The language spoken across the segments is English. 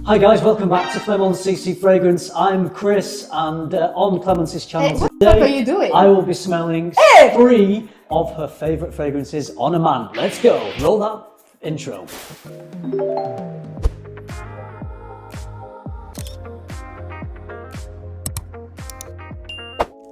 Hi guys, welcome back to Clemenceccfragrance. I'm Chris, and on Clemence's channel what today, are you doing? I will be smelling 3 of her favourite fragrances on a man. Let's go, roll that intro.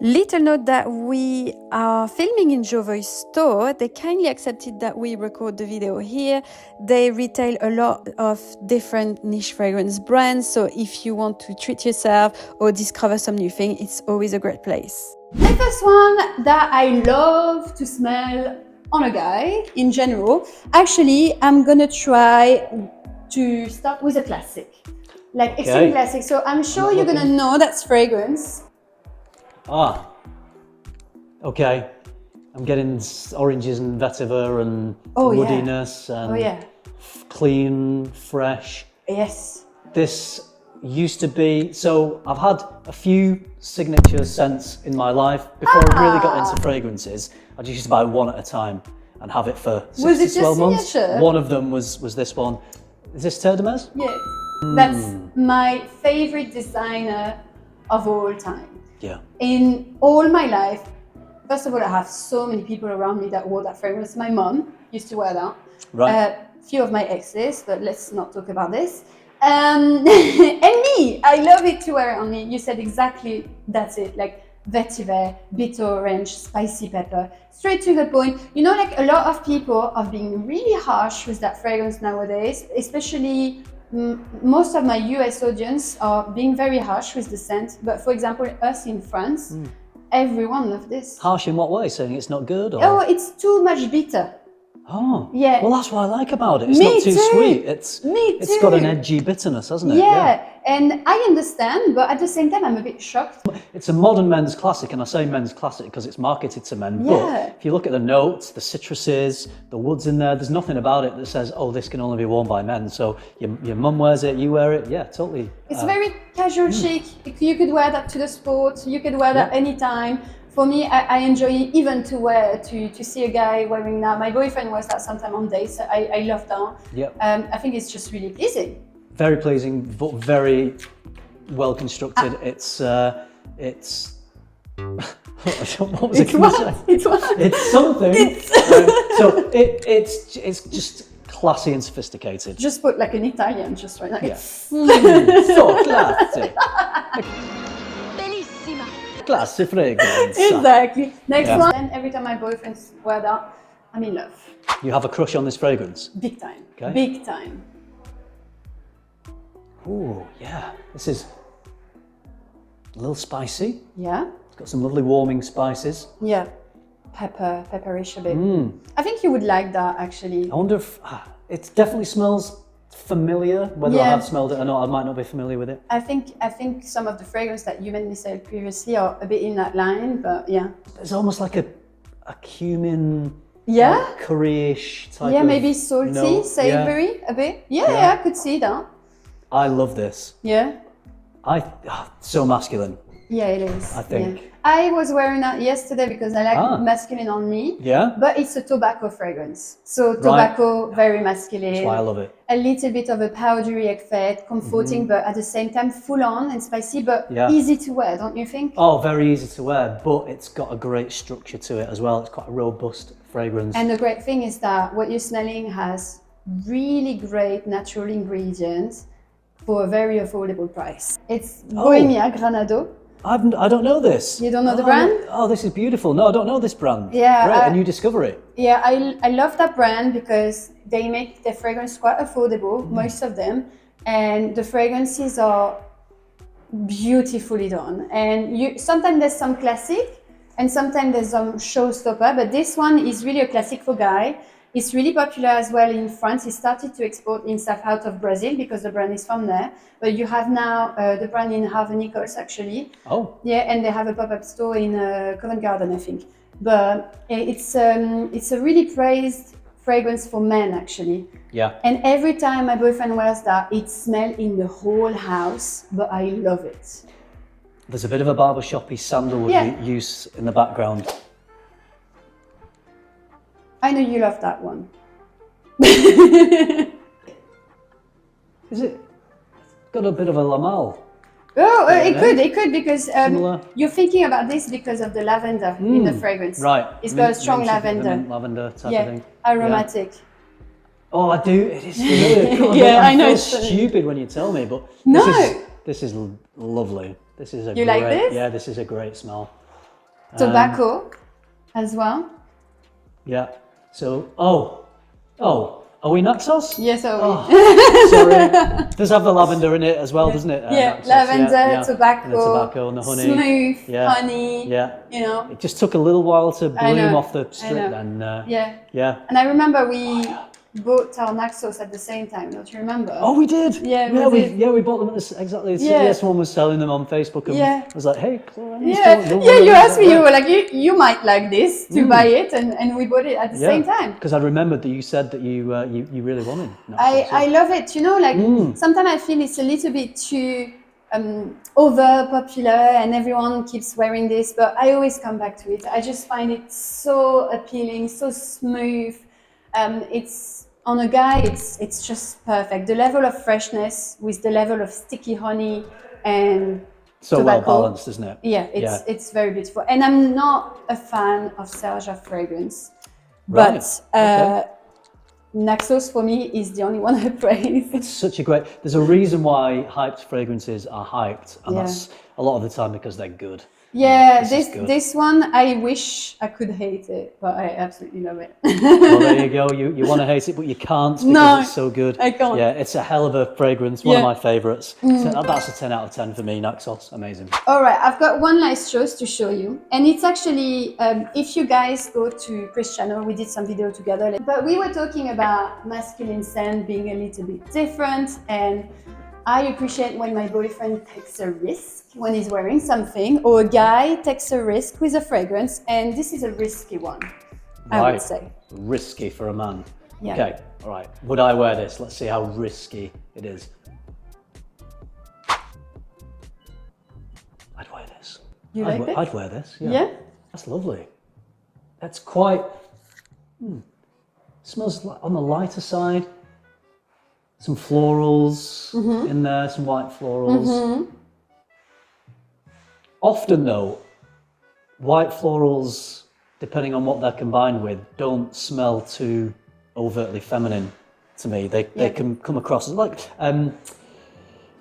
Little note that we are filming in Joo Store. They kindly accepted that we record the video here. They retail a lot of different niche fragrance brands, so if you want to treat yourself or discover some new thing, it's always a great place. The first one that I love to smell on a guy in general, actually I'm gonna try to start with a classic, like extreme classic. So I'm sure you're gonna know that's fragrance. Ah, okay. I'm getting oranges and vetiver and woodiness and clean, fresh. Yes. This used to be, so I've had a few signature scents in my life. Before I really got into fragrances, I just used to buy one at a time and have it for 6 to 12 months. Signature? One of them was this one. Is this Terre de Mes? Yes. That's my favorite designer of all time. Yeah. In all my life, first of all, I have so many people around me that wore that fragrance. My mom used to wear that. Right. Few of my exes, but let's not talk about this. And me, I love it to wear it on me. You said exactly that's it, like vetiver, bitter orange, spicy pepper, straight to the point. You know, like a lot of people are being really harsh with that fragrance nowadays, especially most of my US audience are being very harsh with the scent. But for example, us in France, everyone loves this. Harsh in what way? Saying it's not good? Or? Oh, it's too much bitter. Oh, yeah. Well, that's what I like about it. It's Me not too too. Sweet. It's got an edgy bitterness, hasn't it? Yeah, and I understand, but at the same time, I'm a bit shocked. It's a modern men's classic, and I say men's classic because it's marketed to men. But if you look at the notes, the citruses, the woods in there, there's nothing about it that says, oh, this can only be worn by men. So your mum wears it, you wear it. Yeah, totally. It's very casual chic. You could wear that to the sport. You could wear that anytime. For me, I enjoy it even to wear, to see a guy wearing that. My boyfriend wears that sometime on dates. I love that. Yep. I think it's just really pleasing. Very pleasing, but very well constructed. It's what was it going to say? It's what? It's something. So it's just classy and sophisticated. Just put like an Italian, just right. Like, yeah. So classy. Classy fragrance. Exactly. Next one. And every time my boyfriends wear that, I'm in love. You have a crush on this fragrance? Big time. Okay. Big time. Ooh, yeah. This is a little spicy. Yeah. It's got some lovely warming spices. Yeah. Pepperish a bit. I think you would like that actually. I wonder if it definitely smells familiar. Whether I have smelled it or not, I might not be familiar with it. I think some of the fragrances that you made me say previously are a bit in that line, but yeah. It's almost like a cumin, like curry-ish type of yeah, maybe salty, note. savory a bit. Yeah, I could see that. I love this. Yeah. So masculine. Yeah, it is. I think. Yeah. I was wearing that yesterday because I like masculine on me. Yeah. But it's a tobacco fragrance. So tobacco, very masculine. That's why I love it. A little bit of a powdery effect, comforting, but at the same time full on and spicy, but easy to wear, don't you think? Oh, very easy to wear, but it's got a great structure to it as well. It's quite a robust fragrance. And the great thing is that what you're smelling has really great natural ingredients for a very affordable price. It's Bia Granado. I don't know this. You don't know the brand? Oh, this is beautiful. No, I don't know this brand. Yeah. Great, and you discover it. Yeah, I love that brand because they make their fragrance quite affordable, most of them. And the fragrances are beautifully done. And sometimes there's some classic and sometimes there's some showstopper, but this one is really a classic for guy. It's really popular as well in France. It started to export in stuff out of Brazil because the brand is from there. But you have now the brand in Nichols actually. Oh. Yeah, and they have a pop-up store in Covent Garden, I think. But it's a really praised fragrance for men actually. Yeah. And every time my boyfriend wears that, it smells in the whole house, but I love it. There's a bit of a barbershoppy sandalwood use in the background. I know you love that one. Is it got a bit of a Lamal. Oh, it could because Similar. you're thinking about this because of the lavender in the fragrance. Right. It's got a strong Mint, lavender. mint lavender type Yeah, of thing. aromatic. Yeah. Oh, I do. It is familiar. God, Yeah, I know feel it's funny. stupid when you tell me, but No. this is lovely. This is a You great, like this? Yeah, this is a great smell. Tobacco as well. Yeah. So, are we Nexos? Yes, Sorry. Does have the lavender in it as well, doesn't it? Yeah, Nexos, lavender, tobacco, and the tobacco and the honey. smooth, Yeah. honey. Yeah. You know. It just took a little while to bloom know, off the I strip know. then. Yeah. Yeah. And I remember we bought our Nexos at the same time. Don't you remember? Oh, we did. Yeah, we did. we bought them at this exactly. Yeah. Someone was selling them on Facebook, and Yeah. I was like, "Hey, Clara, You asked me. You were like, you might like this to buy it, and we bought it at the same time. Because I remembered that you said that you really wanted. Nexos, I love it. You know, like sometimes I feel it's a little bit too over popular and everyone keeps wearing this, but I always come back to it. I just find it so appealing, so smooth. It's on a guy, it's just perfect. The level of freshness with the level of sticky honey and so tobacco. well balanced, isn't it? Yeah, it's very beautiful. And I'm not a fan of Serja fragrance, but Nexos for me is the only one I praise. It's such a great. There's a reason why hyped fragrances are hyped, and that's a lot of the time because they're good. Yeah, This is good. this one I wish I could hate it, but I absolutely love it. Well, there you go. You want to hate it, but you can't because No, it's so good. I can't. Yeah, it's a hell of a fragrance. One of Yeah. my favourites. So that's a 10 out of 10 for me. Nexos, amazing. All right, I've got one last choice to show you, and it's actually if you guys go to Chris' channel, we did some video together, but we were talking about masculine scent being a little bit different, and I appreciate when my boyfriend takes a risk when he's wearing something, or a guy takes a risk with a fragrance, and this is a risky one, I would say. Risky for a man. Yeah. Okay, all right. Would I wear this? Let's see how risky it is. I'd wear this. You like it? I'd wear this, yeah. Yeah? That's lovely. That's quite, smells like on the lighter side. Some florals in there, some white florals. Often though, white florals, depending on what they're combined with, don't smell too overtly feminine to me. They can come across as like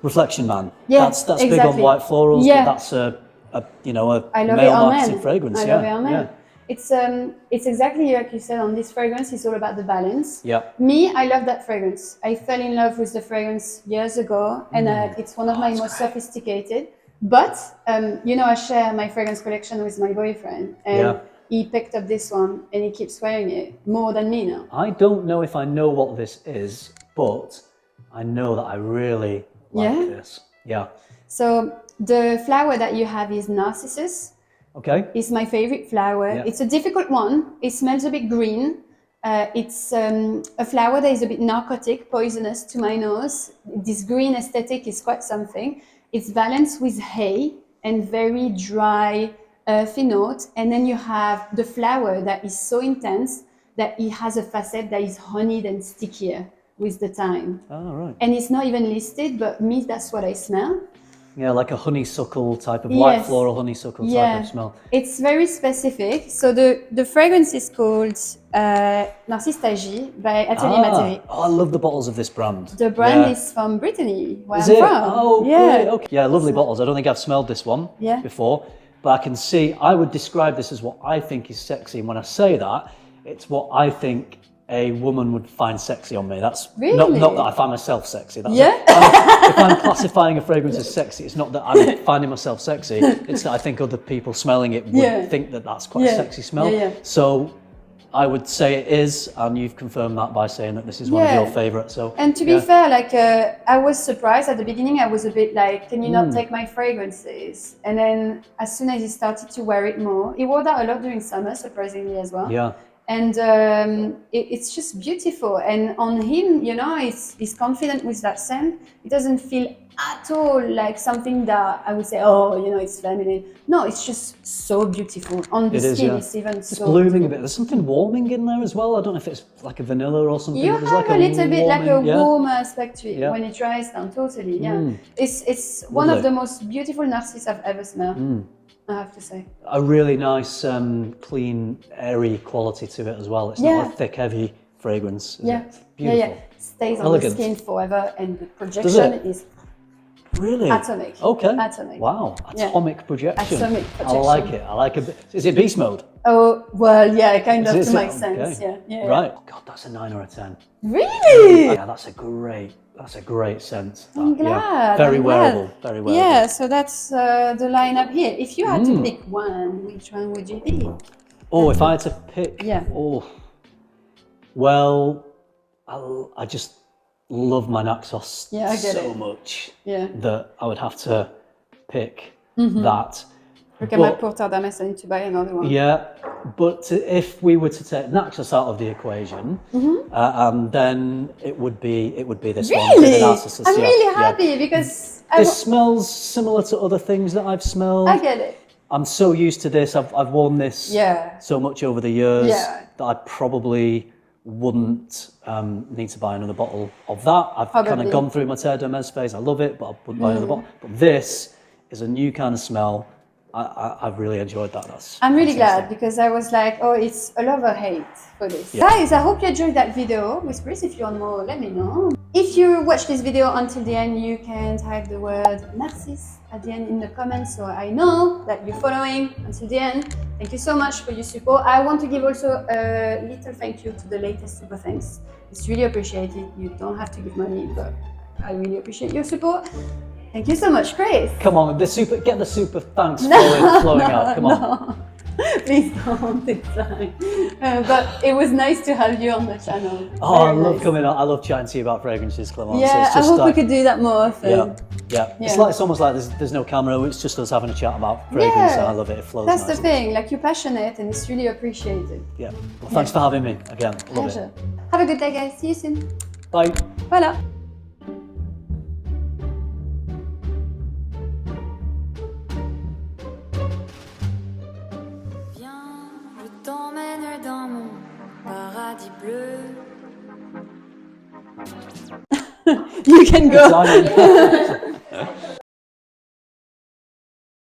Reflection Man. Yeah, that's exactly. big on white florals, Yeah. but that's a I love male it on marketed men. fragrance. I yeah, love it on men. yeah. It's exactly like you said on this fragrance, it's all about the balance. Yeah. Me, I love that fragrance. I fell in love with the fragrance years ago, and it's one of my most sophisticated. But, I share my fragrance collection with my boyfriend, and he picked up this one, and he keeps wearing it more than me now. I don't know if I know what this is, but I know that I really like this. Yeah. So the flower that you have is Narcissus. Okay. It's my favorite flower. Yeah. It's a difficult one. It smells a bit green. It's a flower that is a bit narcotic, poisonous to my nose. This green aesthetic is quite something. It's balanced with hay and very dry, earthy note. And then you have the flower that is so intense that it has a facet that is honeyed and stickier with the time. Oh, right. And it's not even listed, but me, that's what I smell. Yeah, like a honeysuckle type of white floral honeysuckle type of smell. It's very specific. So the fragrance is called Narcistagie by Atelier Materie. Oh, I love the bottles of this brand. The brand is from Brittany, where Is I'm it? from. Oh, great. Okay. Yeah, lovely bottles. I don't think I've smelled this one before, but I can see, I would describe this as what I think is sexy. And when I say that, it's what I think a woman would find sexy on me. That's not that I find myself sexy. That's if I'm classifying a fragrance as sexy, it's not that I'm finding myself sexy. It's that I think other people smelling it would think that that's quite a sexy smell. So I would say it is, and you've confirmed that by saying that this is one of your favourites. So, and to be fair, like I was surprised at the beginning. I was a bit like, "Can you not take my fragrances?" And then as soon as he started to wear it more, he wore that a lot during summer, surprisingly as well. Yeah. And it's just beautiful. And on him, he's confident with that scent. It doesn't feel at all like something that I would say, oh, you know, it's feminine. No, it's just so beautiful. On the skin, it's even it's so blooming beautiful. a bit. There's something warming in there as well. I don't know if it's like a vanilla or something. You but there's have like a little bit like a warming, warm aspect to it Yeah. when it dries down, totally, yeah. It's one Lovely. of the most beautiful narcissus I've ever smelled, I have to say. A really nice, clean, airy quality to it as well. It's Yeah. not a thick, heavy fragrance. Is Yeah, it? Beautiful. yeah. Stays on Elegant. the skin forever, and the projection is Really? atomic. Okay. Atomic. Wow. Yeah. Atomic projection. Atomic I like projection. it. I like it. Is it beast mode? Oh, well, yeah, kind of Is to it? make sense. Okay. Yeah. Right. God, that's a 9 or a 10. Really? Yeah, that's a great scent. I'm that, glad. Very I'm wearable. glad. Very wearable. Yeah, so that's the lineup here. If you had to pick one, which one would you pick? Oh, if I had to pick. Yeah. Oh. Well, I just love my Nexos Yeah, I get so it. much Yeah. that I would have to pick that. Look at my But- Porta d'Ames, I need to buy another one. Yeah, but if we were to take Nexos out of the equation, and then it would be this one. Really? The Narcissus, I'm yeah, really yeah. happy because This smells similar to other things that I've smelled. I get it. I'm so used to this. I've worn this Yeah. so much over the years Yeah. that I probably wouldn't need to buy another bottle of that. I've kind Probably. of gone through my Terre d'Hermès phase. I love it, but I wouldn't buy another bottle. But this is a new kind of smell. I've really enjoyed that. I'm really fantastic. glad because I was like, oh, it's a love or hate for this. Guys, I hope you enjoyed that video. Whispers, if you want more, let me know. If you watch this video until the end, you can type the word Narcisse at the end in the comments so I know that you're following until the end. Thank you so much for your support. I want to give also a little thank you to the latest super thanks. It's really appreciated. You don't have to give money, but I really appreciate your support. Thank you so much, Chris. Come on, get the super thanks flowing out. Come on. No. Please don't, it's fine. But it was nice to have you on the channel. Oh, I Very love nice. coming out. I love chatting to you about fragrances, Clemence. Yeah, it's I just hope we like, could do that more often. Yeah. Yeah. It's almost like there's no camera. It's just us having a chat about fragrance. Yeah. And I love it. It flows That's nicely. the thing, like you're passionate and it's really appreciated. Yeah. Well, thanks for having me again. Love Pleasure. it. Have a good day, guys. See you soon. Bye. Voilà. Viens, je t'emmène dans mon paradis bleu. You can go. Simon.